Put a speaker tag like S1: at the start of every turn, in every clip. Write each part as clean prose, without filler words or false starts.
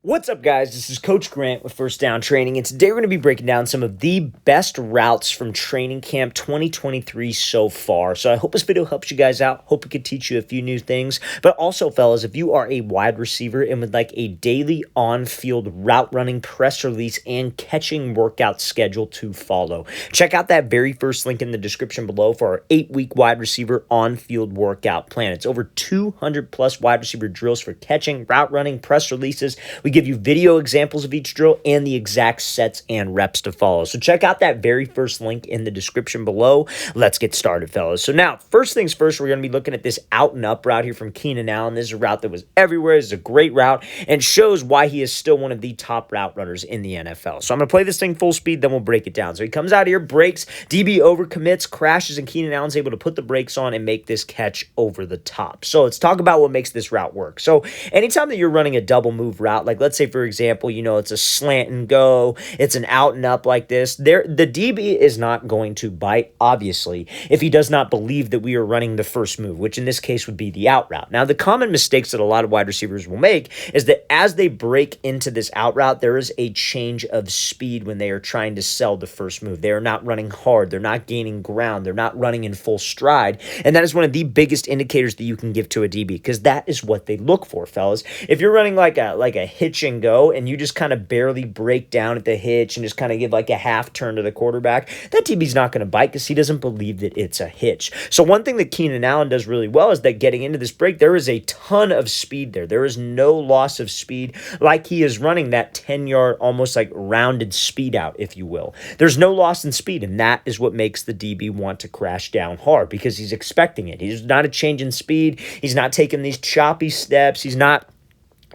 S1: What's up, guys? This is Coach Grant with First Down Training, and today we're going to be breaking down some of the best routes from training camp 2023 so far. So I hope this video helps you guys out. Hope it could teach you a few new things. But also, fellas, if you are a wide receiver and would like a daily on-field route running, press release, and catching workout schedule to follow, check out that very first link in the description below for our 8-week wide receiver on-field workout plan. It's over 200 plus wide receiver drills for catching, route running, press releases. We give you video examples of each drill and the exact sets and reps to follow. So check out that very first link in the description below. Let's get started, fellas. So now, first things first, we're going to be looking at this out and up route here from Keenan Allen. This is a route that was everywhere. This is a great route and shows why he is still one of the top route runners in the NFL. So I'm going to play this thing full speed, then we'll break it down. So he comes out here, breaks, DB overcommits, crashes, and Keenan Allen's able to put the brakes on and make this catch over the top. So let's talk about what makes this route work. So anytime that you're running a double move route, like let's say, for example, it's a slant and go, it's an out and up like this, the DB is not going to bite, obviously, if he does not believe that we are running the first move, which in this case would be the out route. Now, the common mistakes that a lot of wide receivers will make is that as they break into this out route, there is a change of speed when they are trying to sell the first move. They are not running hard. They're not gaining ground. They're not running in full stride. And that is one of the biggest indicators that you can give to a DB, because that is what they look for, fellas. If you're running like a hitch and go, and you just kind of barely break down at the hitch and just kind of give like a half turn to the quarterback, that DB's not going to bite because he doesn't believe that it's a hitch. So one thing that Keenan Allen does really well is that getting into this break, there is a ton of speed there. There is no loss of speed, like he is running that 10-yard, almost like rounded speed out, if you will. There's no loss in speed, and that is what makes the DB want to crash down hard, because he's expecting it. He's not a change in speed. He's not taking these choppy steps. He's not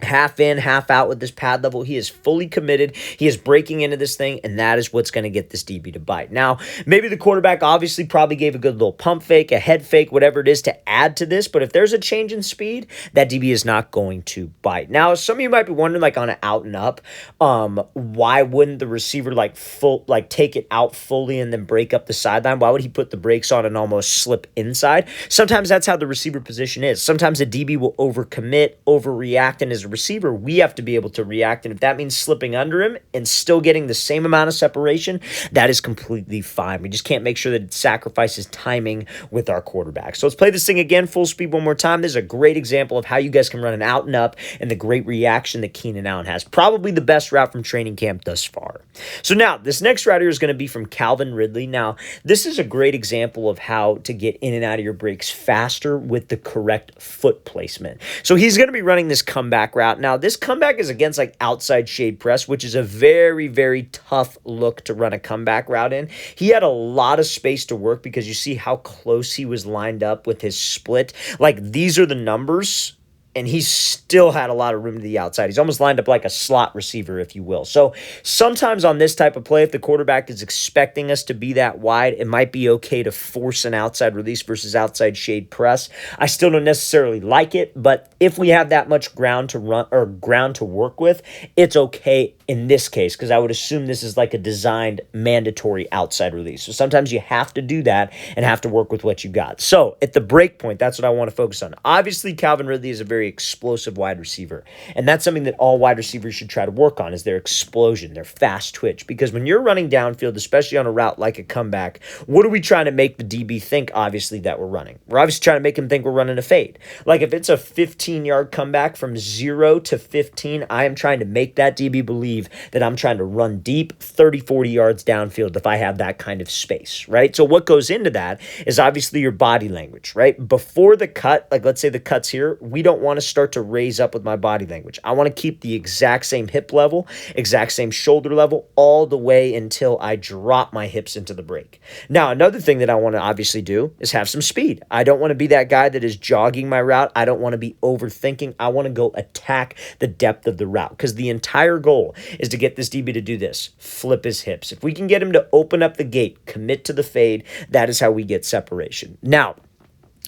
S1: half in, half out with this pad level. He is fully committed. He is breaking into this thing, and that is what's going to get this DB to bite. Now, maybe the quarterback obviously probably gave a good little pump fake, a head fake, whatever it is to add to this, but if there's a change in speed, that DB is not going to bite. Now, some of you might be wondering, like on an out and up, why wouldn't the receiver take it out fully and then break up the sideline? Why would he put the brakes on and almost slip inside? Sometimes that's how the receiver position is. Sometimes a DB will overcommit, overreact, and as a receiver, we have to be able to react, and if that means slipping under him and still getting the same amount of separation, that is completely fine. We just can't make sure that it sacrifices timing with our quarterback. So let's play this thing again full speed one more time. This is a great example of how you guys can run an out and up and the great reaction that Keenan Allen has. Probably the best route from training camp thus far. So now, this next route here is going to be from Ridley. Now, this is a great example of how to get in and out of your breaks faster with the correct foot placement. So he's going to be running this comeback route. Now, this comeback is against like outside shade press, which is a very, very tough look to run a comeback route in. He had a lot of space to work because you see how close he was lined up with his split. Like, these are the numbers, and he still had a lot of room to the outside. He's almost lined up like a slot receiver, if you will. So sometimes on this type of play, if the quarterback is expecting us to be that wide, it might be okay to force an outside release versus outside shade press. I still don't necessarily like it, but if we have that much ground to run or ground to work with, it's okay in this case, because I would assume this is like a designed mandatory outside release. So sometimes you have to do that and have to work with what you got. So at the break point, that's what I want to focus on. Obviously, Ridley is a very explosive wide receiver, and that's something that all wide receivers should try to work on, is their explosion, their fast twitch, because when you're running downfield, especially on a route like a comeback, what are we trying to make the DB think? Obviously that we're running. We're obviously trying to make him think we're running a fade. Like if it's a 15-yard comeback from 0 to 15, I am trying to make that DB believe that I'm trying to run deep 30, 40 yards downfield if I have that kind of space, right? So what goes into that is obviously your body language, right? Before the cut, like let's say the cut's here, we don't want to start to raise up with my body language. I want to keep the exact same hip level, exact same shoulder level, all the way until I drop my hips into the break. Now, another thing that I want to obviously do is have some speed. I don't want to be that guy that is jogging my route. I don't want to be overthinking. I want to go attack the depth of the route, because the entire goal is to get this DB to do this, flip his hips. If we can get him to open up the gate, commit to the fade, that is how we get separation. Now,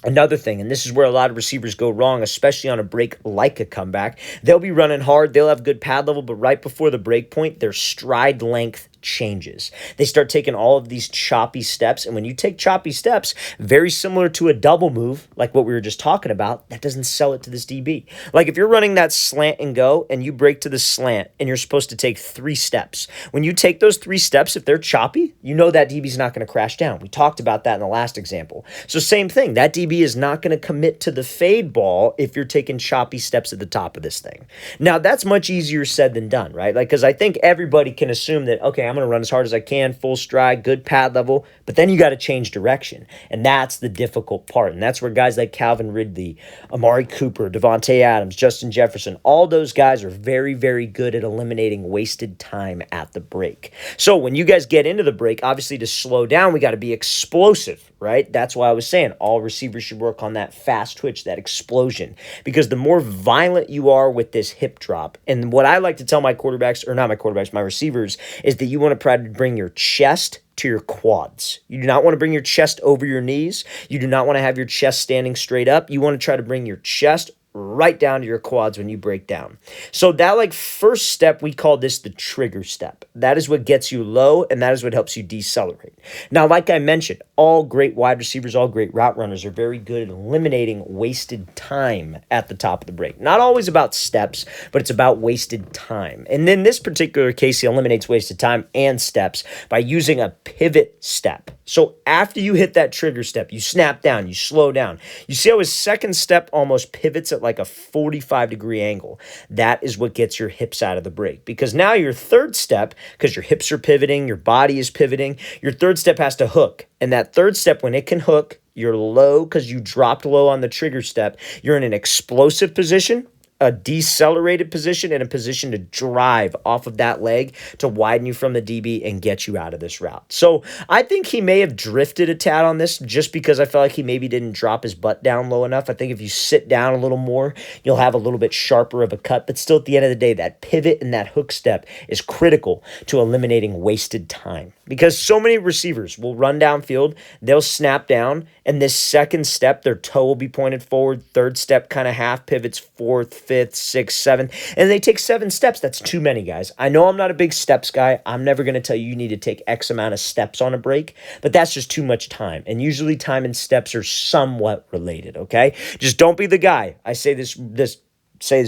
S1: another thing, and this is where a lot of receivers go wrong, especially on a break like a comeback, they'll be running hard, they'll have good pad level, but right before the break point, their stride length changes. They start taking all of these choppy steps. And when you take choppy steps, very similar to a double move, like what we were just talking about, that doesn't sell it to this DB. Like if you're running that slant and go and you break to the slant and you're supposed to take 3 steps, when you take those 3 steps, if they're choppy, you know that DB's not going to crash down. We talked about that in the last example. So same thing, that DB is not going to commit to the fade ball if you're taking choppy steps at the top of this thing. Now, that's much easier said than done, right? Like, because I think everybody can assume that, okay, I'm going to run as hard as I can, full stride, good pad level, but then you got to change direction. And that's the difficult part. And that's where guys like Calvin Ridley, Amari Cooper, Devontae Adams, Justin Jefferson, all those guys are very, very good at eliminating wasted time at the break. So when you guys get into the break, obviously to slow down, we got to be explosive, right? That's why I was saying all receivers should work on that fast twitch, that explosion, because the more violent you are with this hip drop, and what I like to tell my quarterbacks, or not my quarterbacks, my receivers, is that you want to try to bring your chest to your quads. You do not want to bring your chest over your knees. You do not want to have your chest standing straight up. You want to try to bring your chest right down to your quads when you break down. So that like first step, we call this the trigger step. That is what gets you low, and that is what helps you decelerate. Now, like I mentioned, all great wide receivers, all great route runners are very good at eliminating wasted time at the top of the break. Not always about steps, but it's about wasted time. And in this particular case, he eliminates wasted time and steps by using a pivot step. So after you hit that trigger step, you snap down, you slow down. You see how his second step almost pivots at like a 45-degree angle. That is what gets your hips out of the break. Because now your third step, because your hips are pivoting, your body is pivoting, your third step has to hook. And that third step, when it can hook, you're low because you dropped low on the trigger step. You're in an explosive position, a decelerated position, and a position to drive off of that leg to widen you from the DB and get you out of this route. So I think he may have drifted a tad on this just because I felt like he maybe didn't drop his butt down low enough. I think if you sit down a little more, you'll have a little bit sharper of a cut. But still, at the end of the day, that pivot and that hook step is critical to eliminating wasted time. Because so many receivers will run downfield, they'll snap down, and this second step, their toe will be pointed forward, third step kind of half pivots, fourth, fifth, sixth, seventh, and they take 7 steps. That's too many, guys. I know I'm not a big steps guy. I'm never going to tell you you need to take X amount of steps on a break, but that's just too much time. And usually time and steps are somewhat related, okay? Just don't be the guy. I say this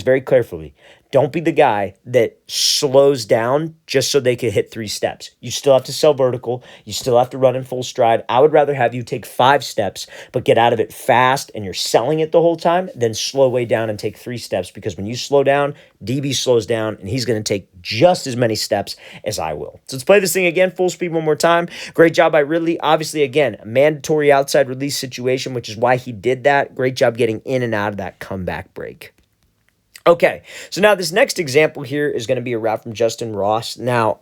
S1: very carefully. Don't be the guy that slows down just so they can hit 3 steps. You still have to sell vertical. You still have to run in full stride. I would rather have you take 5 steps, but get out of it fast and you're selling it the whole time than slow way down and take 3 steps, because when you slow down, DB slows down and he's going to take just as many steps as I will. So let's play this thing again, full speed one more time. Great job by Ridley. Obviously, again, a mandatory outside release situation, which is why he did that. Great job getting in and out of that comeback break. Okay, so now this next example here is going to be a route from Justin Ross. Now,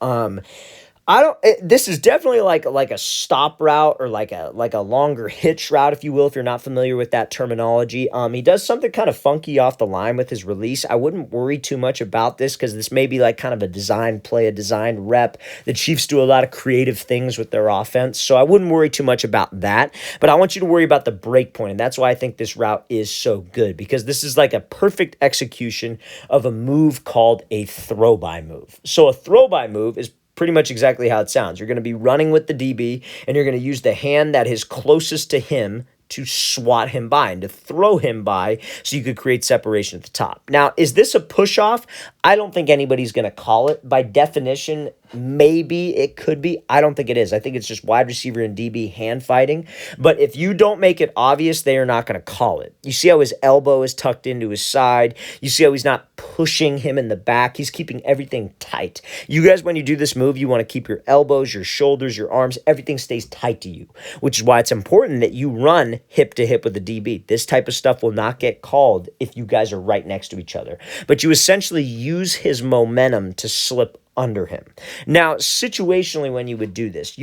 S1: this is definitely like a stop route, or like a longer hitch route, if you will, if you're not familiar with that terminology. He does something kind of funky off the line with his release. I wouldn't worry too much about this, because this may be like kind of a design play, a designed rep. The Chiefs do a lot of creative things with their offense, so I wouldn't worry too much about that. But I want you to worry about the break point, and that's why I think this route is so good, because this is like a perfect execution of a move called a throw-by move. So a throw-by move is pretty much exactly how it sounds. You're going to be running with the DB, and you're going to use the hand that is closest to him to swat him by and to throw him by so you could create separation at the top. Now, is this a push-off? I don't think anybody's going to call it. By definition, maybe it could be. I don't think it is. I think it's just wide receiver and DB hand fighting. But if you don't make it obvious, they are not going to call it. You see how his elbow is tucked into his side. You see how he's not pushing him in the back. He's keeping everything tight. You guys, when you do this move, you want to keep your elbows, your shoulders, your arms, everything stays tight to you, which is why it's important that you run hip to hip with the DB. This type of stuff will not get called if you guys are right next to each other. But you essentially use his momentum to slip under him. Now, situationally, when you would do this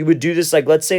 S1: like, let's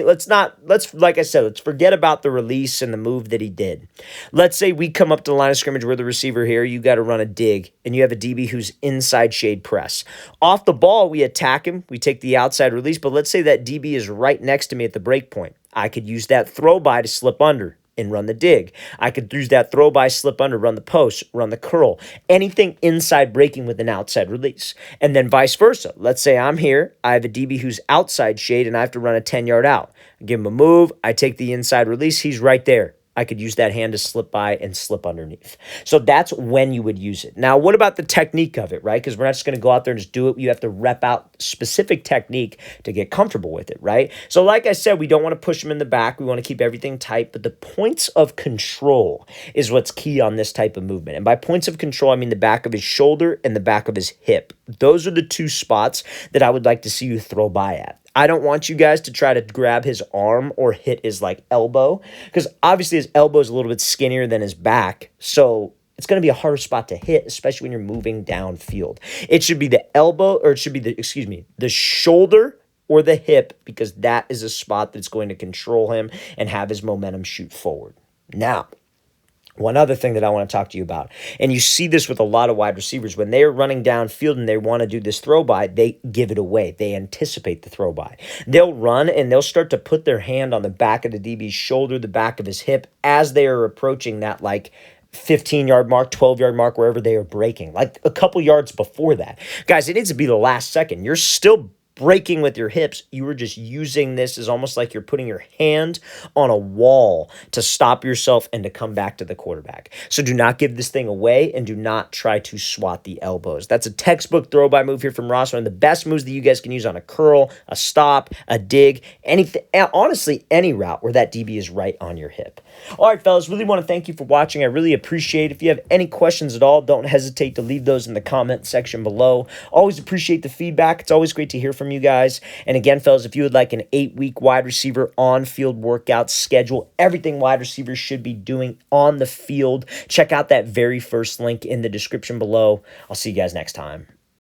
S1: forget about the release and the move that he did. Let's say we come up to the line of scrimmage, we're the receiver here, you got to run a dig, and you have a DB who's inside shade press. Off the ball, we attack him, we take the outside release, but let's say that DB is right next to me at the break point. I could use that throw by to slip under. and run the dig. I could use that throw by, slip under, run the post, run the curl, anything inside breaking with an outside release. And then vice versa. Let's say I'm here, I have a DB who's outside shade, and I have to run a 10-yard out. I give him a move, I take the inside release, he's right there. I could use that hand to slip by and slip underneath. So that's when you would use it. Now, what about the technique of it, right? Because we're not just going to go out there and just do it. You have to rep out specific technique to get comfortable with it, right? So like I said, we don't want to push him in the back. We want to keep everything tight, but the points of control is what's key on this type of movement. And by points of control, I mean the back of his shoulder and the back of his hip. Those are the two spots that I would like to see you throw by at. I don't want you guys to try to grab his arm or hit his elbow, because obviously his elbow is a little bit skinnier than his back. So it's going to be a harder spot to hit, especially when you're moving downfield. It should be the elbow, or it should be the shoulder or the hip, because that is a spot that's going to control him and have his momentum shoot forward. Now, one other thing that I want to talk to you about, and you see this with a lot of wide receivers, when they are running downfield and they want to do this throw by, they give it away. They anticipate the throw by. They'll run and they'll start to put their hand on the back of the DB's shoulder, the back of his hip, as they are approaching that 15-yard mark, 12-yard mark, wherever they are breaking, like a couple yards before that. Guys, it needs to be the last second. You're still breaking with your hips. You were just using this as almost like you're putting your hand on a wall to stop yourself and to come back to the quarterback. So do not give this thing away, and do not try to swat the elbows. That's a textbook throw by move here from Ross. One of the best moves that you guys can use on a curl, a stop, a dig, anything, honestly, any route where that DB is right on your hip. All right, fellas, really want to thank you for watching. I really appreciate it. If you have any questions at all, don't hesitate to leave those in the comment section below. Always appreciate the feedback. It's always great to hear from you guys. And again, fellas, if you would like an 8-week wide receiver on-field workout schedule, everything wide receivers should be doing on the field, check out that very first link in the description below. I'll see you guys next time.